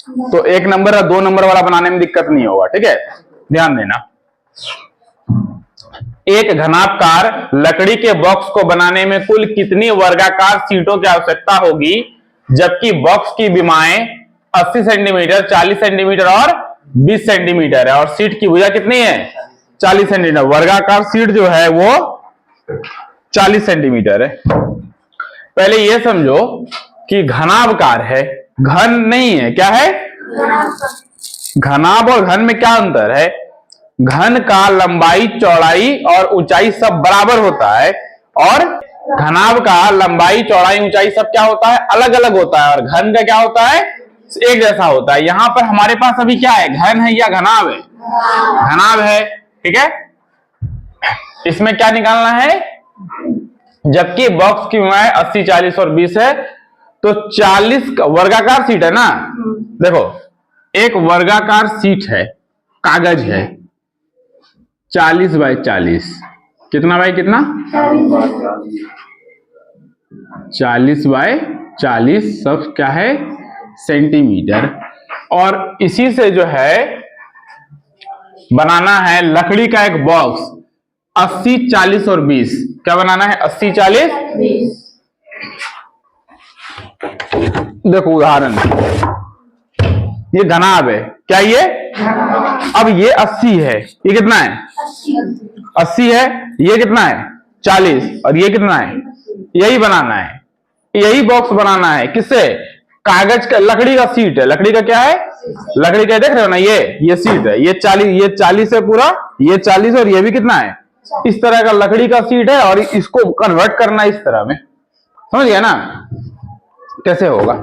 तो 1 नंबर या 2 नंबर वाला बनाने में दिक्कत नहीं होगा। ठीक है, ध्यान देना। एक घनाभकार लकड़ी के बॉक्स को बनाने में कुल कितनी वर्गाकार सीटों की आवश्यकता होगी, जबकि बॉक्स की विमाएं 80 सेंटीमीटर, 40 सेंटीमीटर और 20 सेंटीमीटर है, और सीट की भुजा कितनी है? 40 सेंटीमीटर। वर्गाकार सीट जो है वो 40 सेंटीमीटर है। पहले ये समझो कि घनाभकार है, घन नहीं है। क्या है? घनाभ और घन में क्या अंतर है? घन का लंबाई, चौड़ाई और ऊंचाई सब बराबर होता है, और घनाभ का लंबाई, चौड़ाई, ऊंचाई सब क्या होता है? अलग अलग होता है। और घन का क्या होता है? एक जैसा होता है। यहां पर हमारे पास अभी क्या है? घन है या घनाभ है? घनाभ है। ठीक है, इसमें क्या निकालना है? जबकि बॉक्स की विमाएं 80, 40 और 20 है, तो 40 वर्गाकार सीट है ना। देखो, एक वर्गाकार सीट है, कागज है, 40 बाय 40, कितना बाय कितना? 40 बाय 40 सब क्या है? सेंटीमीटर। और इसी से जो है बनाना है लकड़ी का एक बॉक्स 80, 40 और 20। क्या बनाना है? 80, 40, 20। देखो उदाहरण, ये घनाभ है। क्या ये? अब ये 80 है, ये कितना है? 80 है। ये कितना है? 40। और ये कितना है? यही बनाना है, यही बॉक्स बनाना है। किससे? कागज का, लकड़ी का सीट है। लकड़ी का क्या है? लकड़ी का, देख रहे हो ना, ये सीट है। ये 40 है पूरा, ये 40 और ये भी कितना है? इस तरह का लकड़ी का सीट है, और इसको कन्वर्ट करना इस तरह में। समझ गया ना कैसे होगा?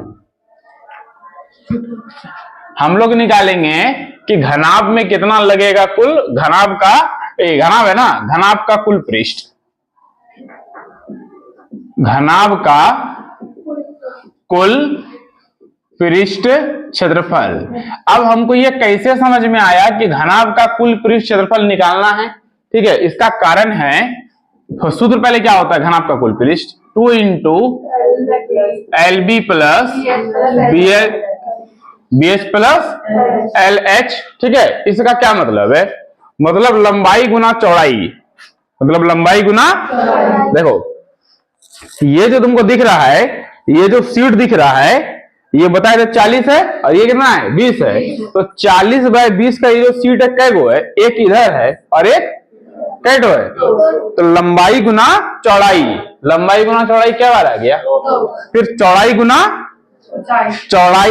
हम लोग निकालेंगे कि घनाभ में कितना लगेगा कुल। घनाभ का, घनाभ है ना, घनाभ का कुल पृष्ठ, घनाभ का कुल पृष्ठ क्षेत्रफल। अब हमको ये कैसे समझ में आया कि घनाभ का कुल पृष्ठ क्षेत्रफल निकालना है? ठीक है, इसका कारण है, सूत्र पहले क्या होता है घनाभ का कुल पृष्ठ? 2 into LB plus BH plus LH। ठीक है, इसका क्या मतलब है? मतलब लंबाई गुना चौड़ाई, मतलब लंबाई गुना, देखो ये जो तुमको दिख रहा है, ये जो सीट दिख रहा है, ये बताया था 40 है, और ये कितना है? 20 है। तो 40 बाय 20 का ये जो सीट है कै गो है? एक इधर है और एक कैटो है। तो लंबाई गुना चौड़ाई, लंबाई गुना चौड़ाई क्या वाला आ गया? फिर चौड़ाई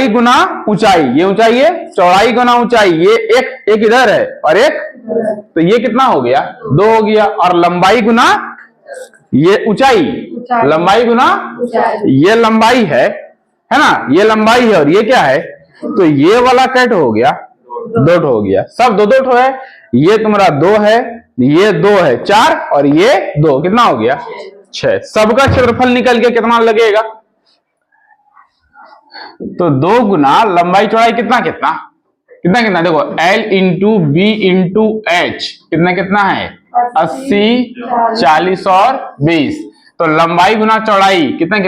गुना ऊंचाई, ये ऊंचाई है, चौड़ाई गुना ऊंचाई, ये एक इधर है और एक, तो ये कितना हो गया? 2 हो गया। और लंबाई गुना ये ऊंचाई, लंबाई गुना ये लंबाई है ना, ये लंबाई है, और ये क्या है? तो ये वाला कैट हो गया, 2 हो गया। सब 2 है। ये तुम्हारा 2 है, ये 2 है, 4, और ये 2, कितना हो गया? 6। सबका क्षेत्रफल निकल के कितना लगेगा? तो 2 गुना लंबाई चौड़ाई कितना कितना कितना कितना? देखो L into B into H कितना है? 80, 40 और 20। तो लंबाई गुना चौड़ाई कितना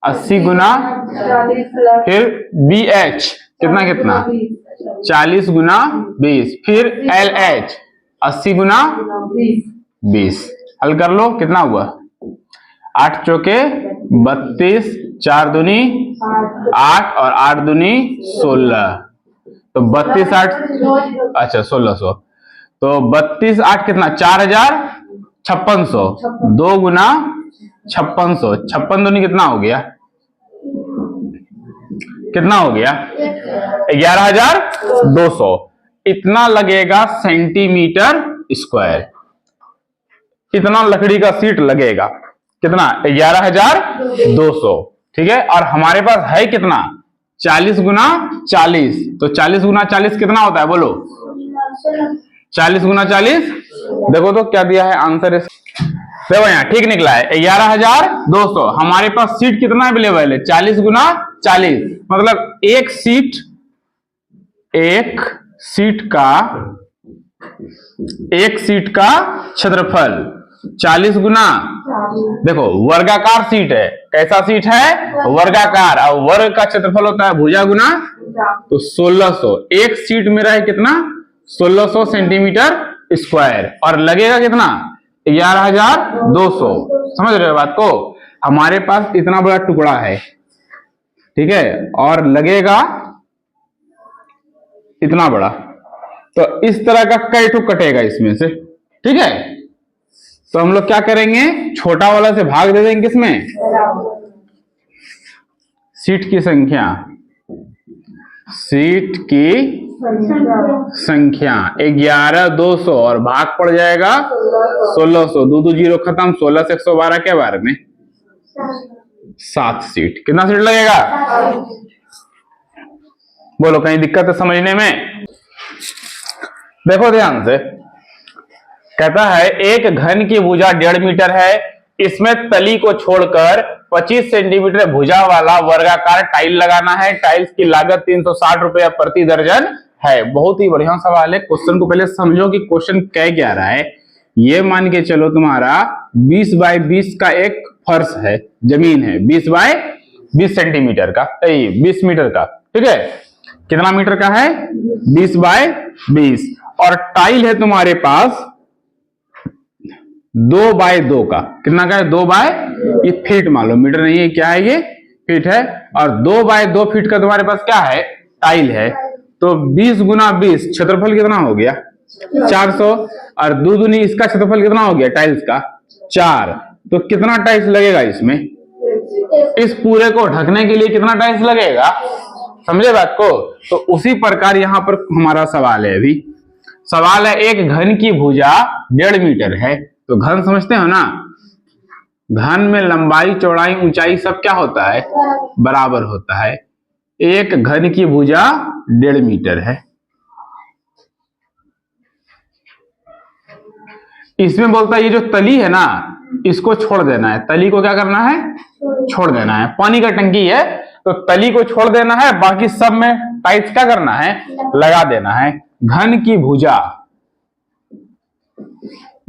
80 गुना, फिर BH कितना 40 गुना 20, फिर LH 80 गुना 20। हल कर लो, कितना हुआ? 8 चौके 32, 4 दूनी 8 और 8 दूनी 16। तो 32 8, अच्छा 1600। तो 32 8 कितना? 4056। 2 गुना 5600, 56 दूनी कितना हो गया? कितना हो गया? 11200। इतना लगेगा सेंटीमीटर स्क्वायर, इतना लकड़ी का सीट लगेगा। कितना? 11200। ठीक है, और हमारे पास है कितना? 40 गुना 40। तो 40 गुना 40 कितना होता है? बोलो 40 गुना 40। देखो तो क्या दिया है आंसर। देखो यहाँ ठीक निकला है 11200। हमारे पास सीट कितना अवेलेबल है? 40 गुना 40। मतलब एक सीट का क्षेत्रफल 40 गुना, देखो वर्गाकार सीट है। कैसा सीट है? वर्गाकार। और वर्ग का क्षेत्रफल होता है भुजा गुना तो 1600। एक सीट मेरा है कितना? 1600 सेंटीमीटर स्क्वायर, और लगेगा कितना? 11200। समझ रहे हो बात को? हमारे पास इतना बड़ा टुकड़ा है, ठीक है, और लगेगा इतना बड़ा, तो इस तरह का कई ठुक कटेगा इसमें से, ठीक है। तो हम लोग क्या करेंगे, छोटा वाला से भाग दे देंगे किसमें? सीट की संख्या, सीट की संख्या 11200, और भाग पड़ जाएगा 1600। दो दो जीरो खत्म, 16 से 112 के बारे में 7 सीट। कितना सीट लगेगा? बोलो, कहीं दिक्कत है समझने में? देखो ध्यान से, कहता है एक घन की भुजा 1.5 मीटर है, इसमें तली को छोड़कर 25 सेंटीमीटर भुजा वाला वर्गाकार टाइल लगाना है। टाइल्स की लागत 360 रुपया प्रति दर्जन है। बहुत ही बढ़िया सवाल है। क्वेश्चन को पहले समझो कि क्वेश्चन कह रहा है। ये मान के चलो तुम्हारा 20 बाय 20 का एक फर्श है, जमीन है 20 बाय 20 सेंटीमीटर का, 20 मीटर का, ठीक है। कितना मीटर का है? 20 बाय 20। और टाइल है तुम्हारे पास 2 बाय 2 का। कितना का है? 2 बाय, ये फीट मान लो, मीटर नहीं है, क्या है ये? फीट है। और 2 बाय 2 फीट का तुम्हारे पास क्या है? टाइल है। तो 20 गुना 20, क्षेत्रफल कितना हो गया? 400। और 2 दूनी इसका क्षेत्रफल कितना हो गया टाइल्स का? 4। तो कितना टाइल्स लगेगा इसमें? इस पूरे को ढकने के लिए कितना टाइल्स लगेगा? समझे बात को? तो उसी प्रकार यहां पर हमारा सवाल है। अभी सवाल है एक घन की भुजा 1.5 मीटर है। तो घन समझते हो ना? घन में लंबाई, चौड़ाई, ऊंचाई सब क्या होता है? बराबर होता है। एक घन की भुजा 1.5 मीटर है। इसमें बोलता है ये जो तली है ना, इसको छोड़ देना है। तली को क्या करना है? छोड़ देना है। पानी का टंकी है तो तली को छोड़ देना है, बाकी सब में टाइल्स क्या करना है? लगा देना है। घन की भुजा,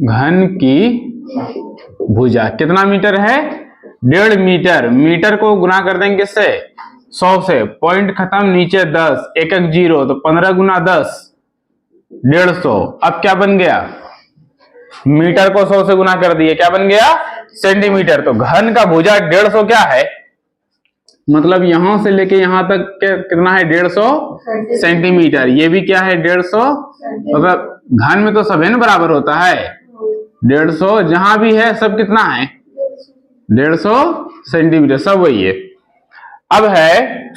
घन की भुजा कितना मीटर है? 1.5 मीटर। मीटर को गुना कर देंगे किससे? 100 से। पॉइंट खत्म, नीचे 10, एक एक जीरो, तो 15 गुना 10, 150। अब क्या बन गया? मीटर को 100 से गुना कर दिए, क्या बन गया? सेंटीमीटर। तो घन का भुजा 150 क्या है? मतलब यहां से लेके यहां तक कितना है? 150 सेंटीमीटर। ये भी क्या है? 150। मतलब घन में तो सब है ना बराबर होता है। 150 जहां भी है सब कितना है? 150 सेंटीमीटर, सब वही है। अब है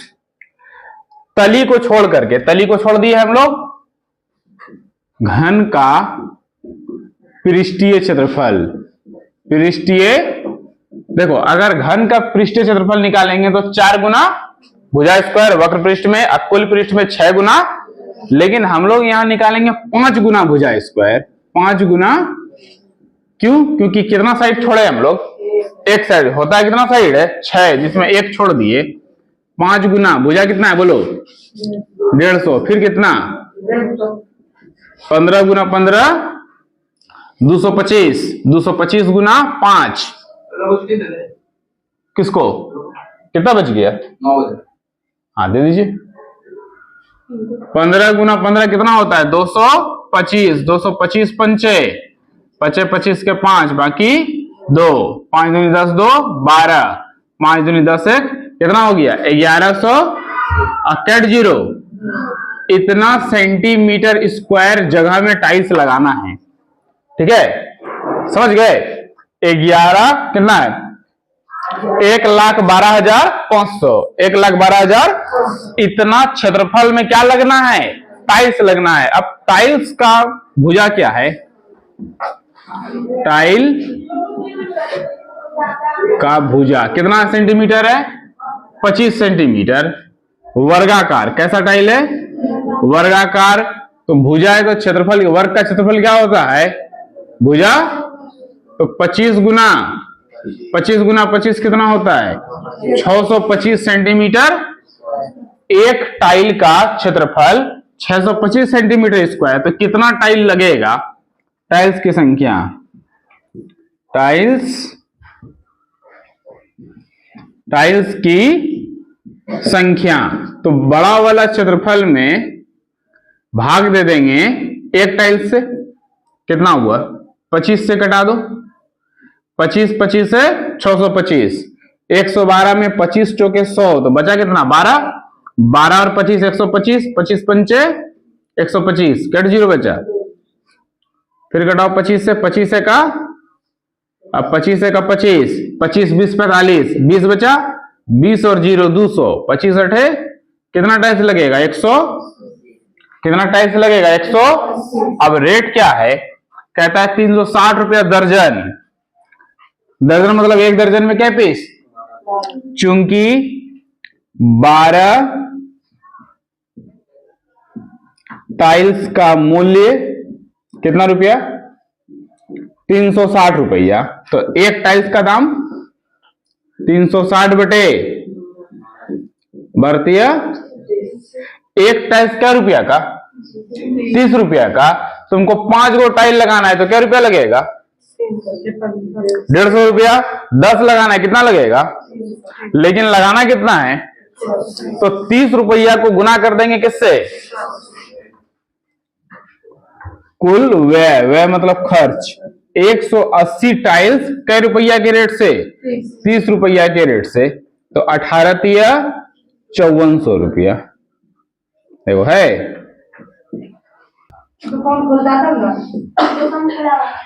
तली को छोड़ करके, तली को छोड़ दिए हम लोग। घन का पृष्ठीय क्षेत्रफल, पृष्ठीय, देखो अगर घन का पृष्ठीय क्षेत्रफल निकालेंगे तो 4 गुना भुजा स्क्वायर वक्र पृष्ठ में, कुल पृष्ठ में 6 गुना, लेकिन हम लोग यहां निकालेंगे 5 गुना भुजा स्क्वायर। 5 गुना, क्यों? क्योंकि कितना साइड छोड़े हम लोग? एक साइड होता है। कितना साइड है? 6, जिसमें एक छोड़ दिए। 5 गुना भुजा कितना है बोलो? 150। फिर कितना? 15 गुना 15, 225। 225 गुना 5, किसको? कितना बच गया? 9। हाँ दे दीजिए। 15 गुना 15 कितना होता है? 225। 225 पंचे, 25 के 5, बाकी 2, 5 दूनी 10, 2 12, 5 दूनी 10, 1 कितना हो गया? 1100। कैट जीरो। इतना सेंटीमीटर स्क्वायर जगह में टाइल्स लगाना है, ठीक है? समझ गए? 11 कितना है? 1,12,500। 1,12,000। इतना क्षेत्रफल में क्या लगना है? टाइल्स लगना है। अब टाइल्स का भुजा क्या है? टाइल का भुजा कितना सेंटीमीटर है? 25 सेंटीमीटर। वर्गाकार, कैसा टाइल है? वर्गाकार। तो भुजा है तो क्षेत्रफल, वर्ग का क्षेत्रफल क्या होता है? भुजा। तो 25 गुना 25 कितना होता है? 625 सेंटीमीटर। एक टाइल का क्षेत्रफल 625 सेंटीमीटर स्क्वायर। तो कितना टाइल लगेगा? टाइल्स की संख्या, टाइल्स की संख्या, तो बड़ा वाला क्षेत्रफल में भाग दे देंगे एक टाइल्स से, कितना हुआ 25 से कटा दो, 25 25 है 625, 112 में 25 चौके 100, तो बचा कितना 12, 12 और 25 125, 25 पंचे 125, कट जीरो बचा, फिर घटाओ 25 से, 25 है का, अब 25 है का 25, 25 20 45, 20 बचा, 20 और 0 200, 25 अठे कितना टाइल्स लगेगा 100, कितना टाइल्स लगेगा 100। अब रेट क्या है, कहता है 360 रुपया दर्जन, दर्जन मतलब एक दर्जन में क्या पीस, चूंकि 12 टाइल्स का मूल्य कितना रुपया 360 रुपया, तो एक टाइल्स का दाम 360 बटे भारतीय, एक टाइल्स क्या रुपया का 30 रुपया का, तुमको 5 गो टाइल लगाना है तो क्या रुपया लगेगा 150 रुपया, 10 लगाना है कितना लगेगा, लेकिन लगाना कितना है, तो 30 रुपया को गुना कर देंगे किससे, कुल व्यय, व्यय मतलब खर्च, 180 टाइल्स कै रुपया के रेट से 30 रुपया के रेट से, तो 18 तिया 5400 रुपया, देखो है,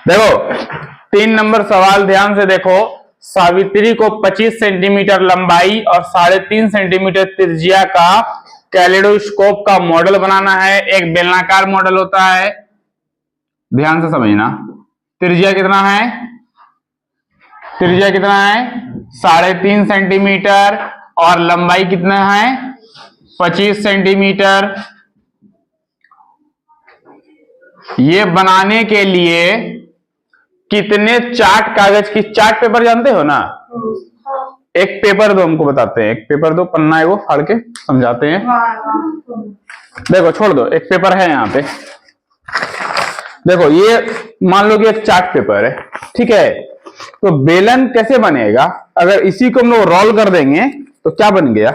देखो 3 नंबर सवाल ध्यान से देखो, सावित्री को 25 सेंटीमीटर लंबाई और 3.5 सेंटीमीटर त्रिज्या का कैलेडोस्कोप का मॉडल बनाना है, एक बेलनाकार मॉडल होता है, ध्यान से समझना, त्रिज्या कितना है, त्रिज्या कितना है 3.5 सेंटीमीटर और लंबाई कितना है 25 सेंटीमीटर। ये बनाने के लिए कितने चार्ट कागज की, चार्ट पेपर जानते हो ना, एक पेपर दो हमको बताते हैं, एक पेपर दो, पन्ना है वो फाड़ के समझाते हैं, देखो छोड़ दो, एक पेपर है यहाँ पे, देखो ये मान लो कि एक चार्ट पेपर है, ठीक है, तो बेलन कैसे बनेगा, अगर इसी को हम लोग रोल कर देंगे तो क्या बन गया,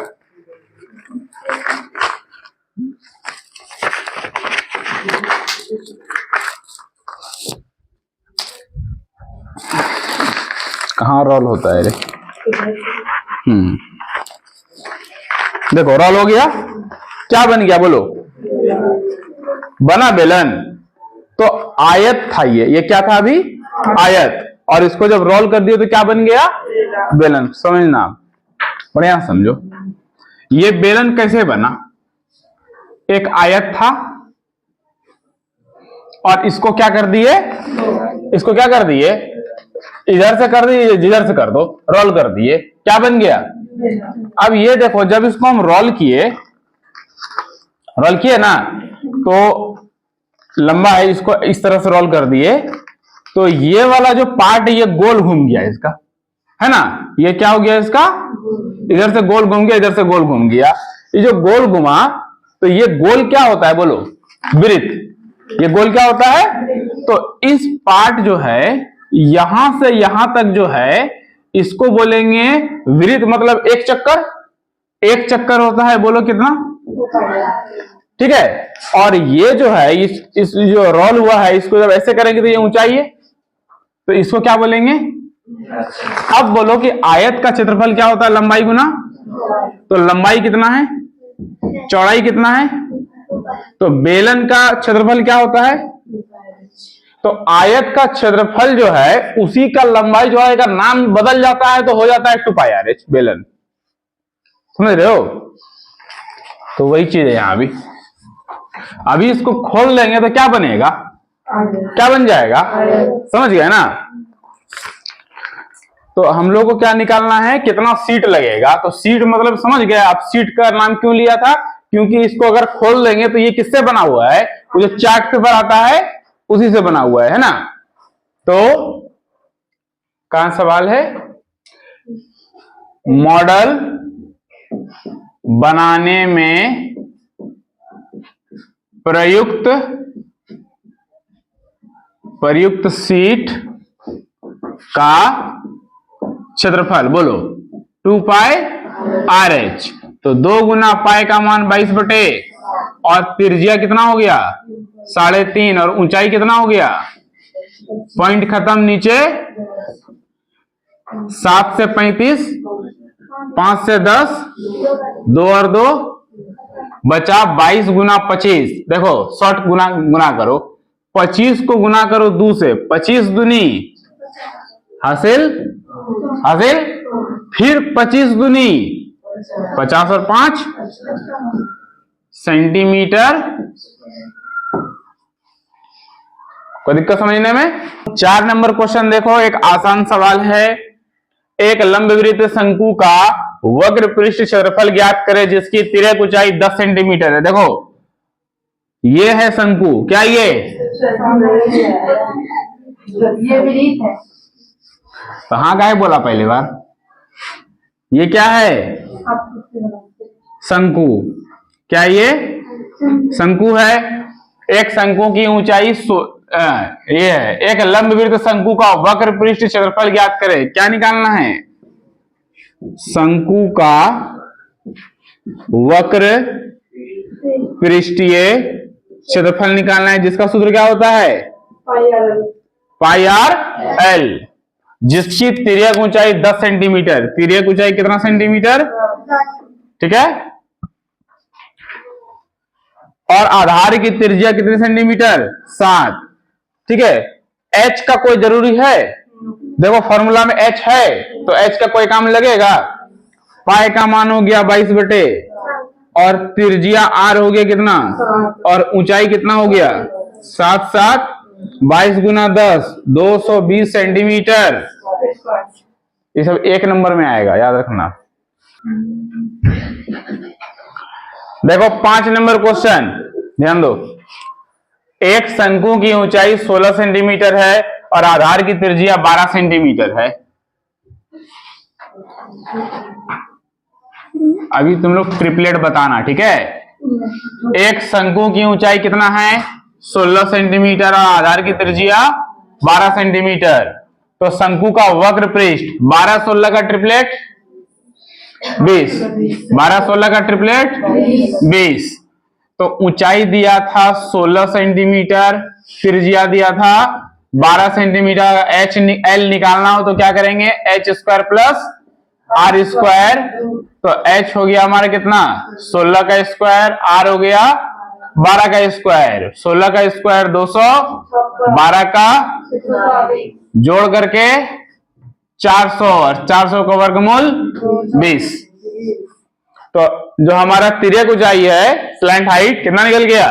कहां रोल होता है रे, देखो रोल हो गया, क्या बन गया बोलो, बना बेलन, तो आयत था ये क्या था अभी आयत, और इसको जब रोल कर दिया तो क्या बन गया बेलन, समझना बढ़िया समझो, ये बेलन कैसे बना, एक आयत था और इसको क्या कर दिए, इसको क्या कर दिए, इधर से कर दिए जिधर से कर दो, रोल कर दिए, क्या बन गया। अब ये देखो जब इसको हम रोल किए ना, तो लंबा है, इसको इस तरह से रोल कर दिए, तो ये वाला जो पार्ट ये गोल घूम गया इसका, है ना, ये क्या हो गया इसका, इधर से गोल घूम गया, इधर से गोल घूम गया, ये जो गोल घुमा, तो ये गोल क्या होता है बोलो, वृत्त, ये गोल क्या होता है, तो इस पार्ट जो है यहां से यहां तक जो है इसको बोलेंगे वृत्त, मतलब एक चक्कर, एक चक्कर होता है, बोलो कितना, ठीक है, और ये जो है इस जो रोल हुआ है इसको जब ऐसे करेंगे तो ये ऊंचाई है, तो इसको क्या बोलेंगे। अब बोलो कि आयत का क्षेत्रफल क्या होता है, लंबाई गुना, तो लंबाई कितना है, चौड़ाई कितना है, तो बेलन का क्षेत्रफल क्या होता है, तो आयत का क्षेत्रफल जो है उसी का लंबाई जो है का नाम बदल जाता है, तो हो जाता है 2πr बेलन, समझ रहे हो, तो वही चीज है यहां अभी इसको खोल देंगे तो क्या बनेगा, क्या बन जाएगा, समझ गए ना। तो हम लोग को क्या निकालना है, कितना सीट लगेगा, तो सीट मतलब समझ गए आप, सीट का नाम क्यों लिया था, क्योंकि इसको अगर खोल देंगे तो ये किससे बना हुआ है, वो जो चार्ट पेपर आता है उसी से बना हुआ है ना। तो कहां सवाल है, मॉडल बनाने में प्रयुक्त सीट का क्षेत्रफल बोलो 2πrh, तो 2 गुना पाई का मान 22 बटे, और त्रिज्या कितना हो गया 3.5, और ऊंचाई कितना हो गया, पॉइंट खत्म नीचे, 7 से 35, 5 से 10, 2 और 2 बचा 22 गुना 25। देखो शॉर्ट गुना करो, 25 को गुना करो 2 से, 25 दूनी हासिल, फिर 25 दूनी 50 और 5 सेंटीमीटर। कोई दिक्कत समझने में? 4 नंबर क्वेश्चन देखो, एक आसान सवाल है। एक लंबवृत्त शंकु का वक्र पृष्ठ क्षेत्रफल ज्ञात करें जिसकी तिर्यक ऊंचाई 10 सेंटीमीटर है। देखो ये है शंकु, क्या ये वृत्त है। कहाँ का है बोला पहली बार? ये क्या है? शंकु। क्या ये शंकु है? एक शंकु की ऊंचाई ये है। एक लंबवृत्त शंकु का वक्र पृष्ठ क्षेत्रफल ज्ञात करें। क्या निकालना है? शंकु का वक्र पृष्ठीय क्षेत्रफल निकालना है, जिसका सूत्र क्या होता है? पाई आर एल, जिसकी तिर्यक ऊंचाई 10 सेंटीमीटर। तिर्यक ऊंचाई कितना सेंटीमीटर? ठीक है। और आधार की त्रिज्या कितनी सेंटीमीटर? 7। ठीक है। h का कोई जरूरी है? देखो फॉर्मूला में h है, तो h का कोई काम लगेगा? पाई का मान हो गया 22 बटे, और त्रिज्या r हो गया कितना, और ऊंचाई कितना हो गया 7 7, 22 गुना 10, 220 सेंटीमीटर। ये सब 1 नंबर में आएगा, याद रखना। देखो 5 नंबर क्वेश्चन, ध्यान दो। एक शंकु की ऊंचाई 16 सेंटीमीटर है और आधार की त्रिज्या 12 सेंटीमीटर है। अभी तुम लोग ट्रिपलेट बताना, ठीक है। एक शंकु की ऊंचाई कितना है? 16 सेंटीमीटर और आधार की त्रिज्या 12 सेंटीमीटर। तो शंकु का वक्र पृष्ठ 12-16 का ट्रिपलेट 20, 12-16 का ट्रिपलेट 20। तो ऊंचाई दिया था 16 सेंटीमीटर, त्रिज्या दिया था 12 सेंटीमीटर। एच एल निकालना हो तो क्या करेंगे? H square plus R square. तो एच हो गया हमारा कितना? 16 का स्क्वायर, आर हो गया 12 का स्क्वायर। 16 का स्क्वायर 200, 12 का जोड़ करके 400, और 400 का वर्गमूल 20। तो जो हमारा तिर्यक ऊंचाई है, स्लैंट हाइट, कितना निकल गया?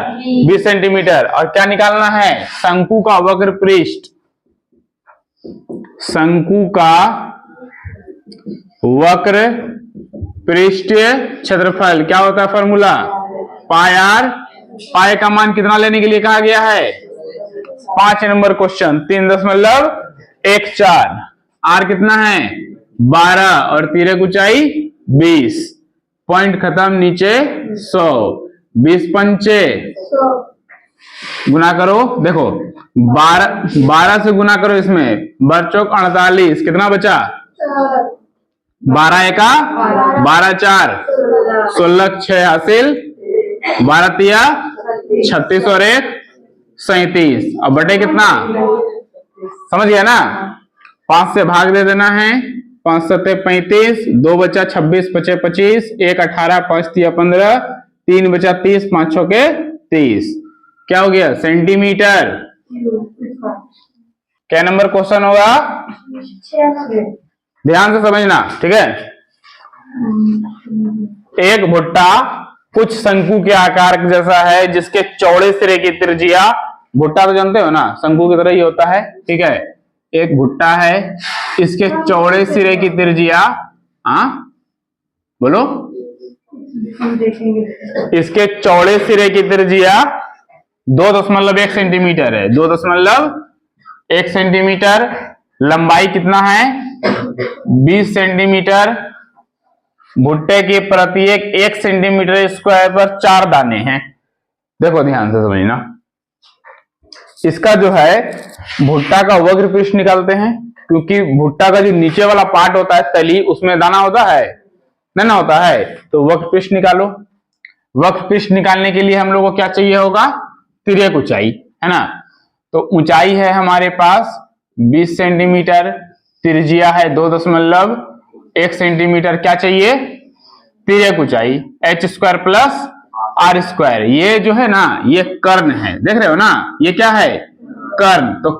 20 सेंटीमीटर। और क्या निकालना है? शंकु का वक्र पृष्ठ। शंकु का वक्र पृष्ठीय क्षेत्रफल क्या होता है? Formula pi are. पाई का मान कितना लेने के लिए कहा गया है? 5 नंबर क्वेश्चन 3.14। आर कितना है? 12, और तिर्यक ऊंचाई 20। पॉइंट खत्म नीचे 100, 20 पंचे गुना करो। देखो 12 से गुना करो, इसमें 12 चौक 48, कितना बचा? 12 एका 12 4, 16 6 हासिल, 12 तिया 36 और 1 37। अब बटे कितना? समझ गया ना? 5 से भाग दे देना है। 5 7 35, 2 बचा 26, 5 25, 1 18, 5 तिया 15, 3 बचा 30, 5 6 के 30। क्या हो गया? सेंटीमीटर। क्या नंबर क्वेश्चन होगा? ध्यान से समझना, ठीक है। एक भुट्टा कुछ शंकु के आकार जैसा है, जिसके चौड़े सिरे की त्रिज्या, भुट्टा तो जानते हो ना, शंकु की तरह ही होता है, ठीक है। एक भुट्टा है, इसके चौड़े सिरे की त्रिज्या, हाँ बोलो, इसके चौड़े सिरे की त्रिज्या 2.1 सेंटीमीटर है। 2.1 सेंटीमीटर। लंबाई कितना है? 20 सेंटीमीटर। भुट्टे की प्रत्येक 1 सेंटीमीटर स्क्वायर पर 4 दाने हैं। देखो ध्यान से समझना, इसका जो है भुट्टा का वक्र पृष्ठ निकालते हैं, क्योंकि भुट्टा का जो नीचे वाला पार्ट होता है, तली, उसमें दाना होता है। ना होता है। तो वक्र पृष्ठ निकालो। वक्र पृष्ठ निकालने के लिए हम लोग को क्या चाहिए होगा, तिर्यक ऊंचाई, है ना। तो ऊंचाई है हमारे पास 20 सेंटीमीटर, त्रिज्या है 2.1 सेंटीमीटर। क्या चाहिए, तिर्यक ऊंचाई h² प्लस r²। ये जो है ना, ये कर्ण है, देख रहे हो ना, ये क्या है, कर्ण। तो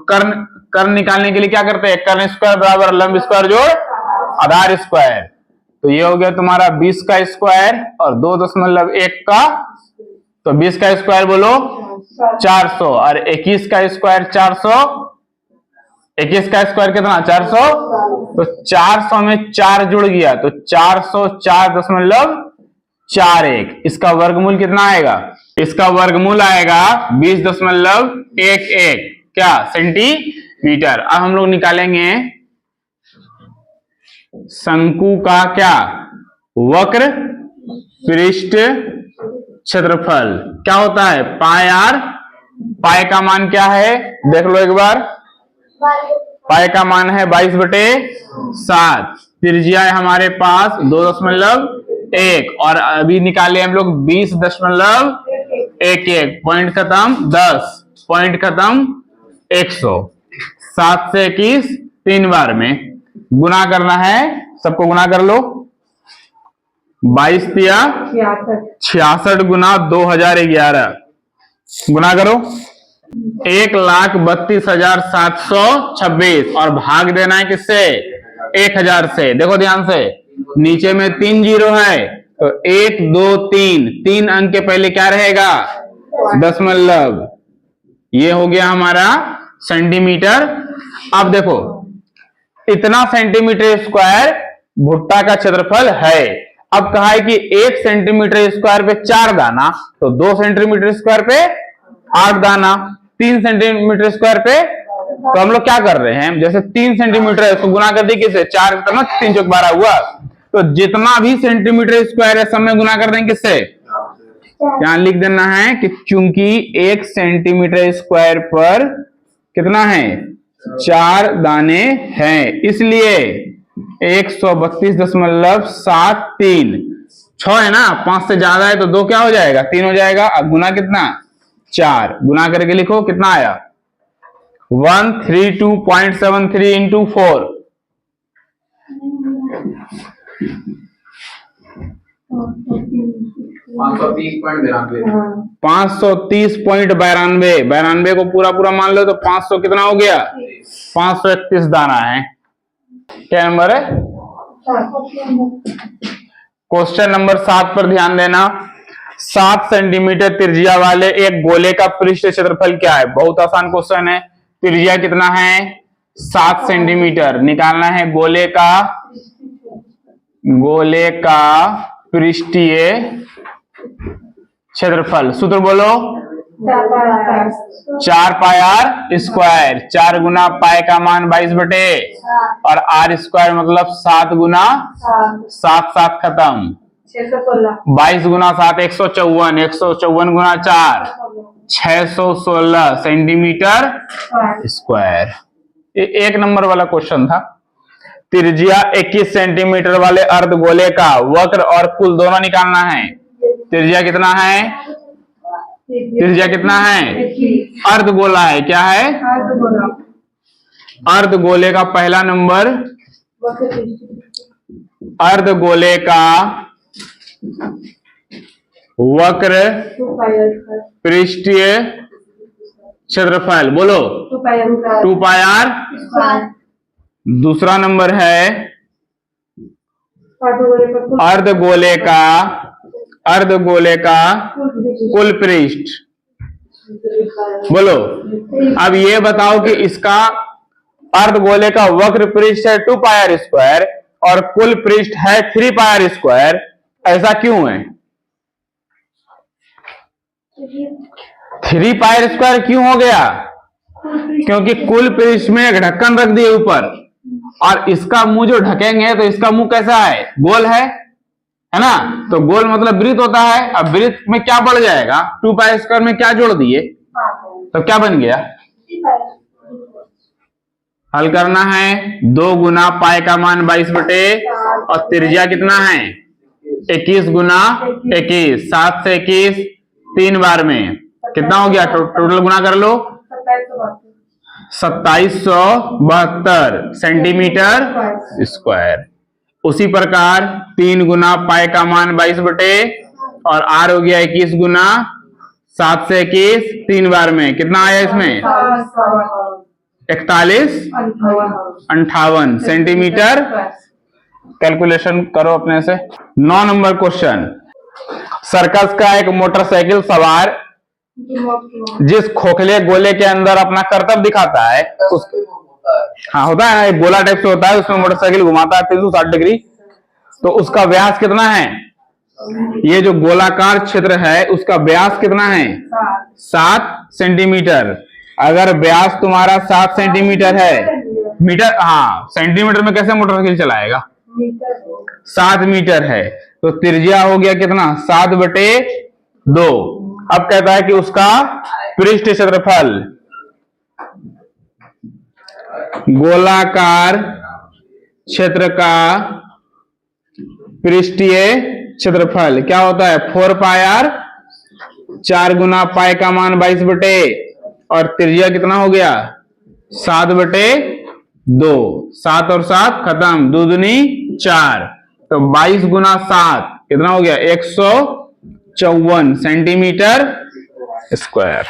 कर्ण निकालने के लिए क्या करते हैं, कर्ण स्क्वायर बराबर लंब स्क्वायर जोड़ आधार स्क्वायर। तो ये हो गया तुम्हारा 20 का स्क्वायर और 2.1 का, तो 20 का स्क्वायर बोलो 400 और 21 का स्क्वायर 400। 21 का स्क्वायर कितना, 400। तो 400 में 4 जुड़ गया तो 404.41। इसका वर्गमूल कितना आएगा, इसका वर्गमूल आएगा 20.11 क्या सेंटीमीटर। अब हम लोग निकालेंगे शंकु का क्या, वक्र पृष्ठ क्षेत्रफल। क्या होता है, पाई आर। पाई का मान क्या है, देख लो एक बार। पाई का मान है 22/7। त्रिज्या है हमारे पास 2.1 और अभी निकाले हम लोग 20.11। पॉइंट खत्म 10, पॉइंट खत्म 100। 7 से 21 3 बार में गुना करना है, सबको गुना कर लो। 22 तिया 66 गुना 2011 गुना करो 1,32,726 और भाग देना है किससे, 1000 से। देखो ध्यान से, नीचे में 3 जीरो है तो 1 2 3 अंक के पहले क्या रहेगा, दशमलव। ये हो गया हमारा सेंटीमीटर। अब देखो इतना सेंटीमीटर स्क्वायर भुट्टा का क्षेत्रफल है। अब कहा है कि 1 सेंटीमीटर स्क्वायर पे 4 दाना, तो 2 सेंटीमीटर स्क्वायर पे 8 दाना, 3 सेंटीमीटर स्क्वायर पे, तो हम लोग क्या कर रहे हैं, जैसे 3 सेंटीमीटर है उसको गुना कर दी किससे, 4 कितना 3 चौक 12 हुआ। तो जितना भी सेंटीमीटर स्क्वायर है सब में गुना कर देंगे किससे, यहां लिख देना है कि चूंकि 1 सेंटीमीटर स्क्वायर पर कितना है, 4 दाने हैं, इसलिए 132.73। 6 है ना, 5 से ज्यादा है तो 2 क्या हो जाएगा, 3 हो जाएगा। अब गुना कितना, 4 गुना करके लिखो कितना आया, 132.73 इंटू 4। 530.92 को पूरा पूरा मान लो तो 500 कितना हो गया, 531 दाना है। क्या नंबर है, क्वेश्चन नंबर 7 पर ध्यान देना। 7 सेंटीमीटर त्रिज्या वाले एक गोले का पृष्ठ क्षेत्रफल क्या है। बहुत आसान क्वेश्चन है। त्रिज्या कितना है, 7 सेंटीमीटर। निकालना है गोले का पृष्ठीय क्षेत्रफल। सूत्र बोलो, 4 पाई आर स्क्वायर। 4 गुना पाई का मान 22 और आर स्क्वायर मतलब 7 गुना 7 7 खत्म, 22 गुना 7 154, 154 गुना 4 616 सेंटीमीटर स्क्वायर। ये 1 नंबर वाला क्वेश्चन था। त्रिज्या 21 सेंटीमीटर वाले अर्धगोले का वक्र और कुल दोनों निकालना है। त्रिज्या कितना है, त्रिज्या कितना है, अर्धगोला है, क्या है, अर्धगोले का पहला नंबर, अर्धगोले का वक्र पृष्ठीय क्षेत्रफल बोलो 2 पाई आर। दूसरा नंबर है अर्धगोले का कुल पृष्ठ बोलो। अब ये बताओ कि इसका अर्धगोले का वक्र पृष्ठ है 2 पाई आर स्क्वायर और कुल पृष्ठ है 3 पाई आर स्क्वायर, ऐसा क्यों है, 3 पाई आर स्क्वायर क्यों हो गया, क्योंकि कुल पृष्ठ में एक ढक्कन रख दिए ऊपर और इसका मुंह जो ढकेंगे तो इसका मुंह कैसा है, गोल है ना। तो गोल मतलब वृत्त होता है। अब वृत्त में क्या बढ़ जाएगा, 2 पाई स्क्वायर में क्या जोड़ दिए तो क्या बन गया, हल करना है। 2 गुना पाई का मान 22 और त्रिज्या कितना है 21 गुना 21, 7 से 21 3 बार में कितना हो गया? टोटल गुना कर लो, 2772 सेंटीमीटर स्क्वायर। उसी प्रकार 3 गुना पाई का मान 22 बटे और आर हो गया 21 गुना 7 से 21 3 बार में कितना आया इसमें? 4158 सेंटीमीटर। कैलकुलेशन करो अपने से। 9 नंबर क्वेश्चन, सर्कस का एक मोटरसाइकिल सवार जिस खोखले गोले के अंदर अपना करतब दिखाता है हाँ होता है ना, एक गोला टाइप से होता है, उसमें मोटरसाइकिल घुमाता है 360 डिग्री, तो उसका व्यास कितना है? ये जो गोलाकार क्षेत्र है उसका व्यास कितना है? 7 सेंटीमीटर। अगर व्यास तुम्हारा 7 सेंटीमीटर है, मीटर हाँ सेंटीमीटर में कैसे मोटरसाइकिल चलाएगा? 7 मीटर है तो त्रिज्या हो गया कितना? 7 बटे 2। अब कहता है कि उसका पृष्ठ क्षेत्रफल, गोलाकार क्षेत्र का पृष्ठीय क्षेत्रफल क्या होता है? 4 पाई आर, 4 गुना पाई का मान 22 बटे और त्रिज्या कितना हो गया? 7 बटे 2। 7 और 7 खत्म, 2 दूनी 4, तो 22 गुना 7 कितना हो गया? 154 सेंटीमीटर स्क्वायर।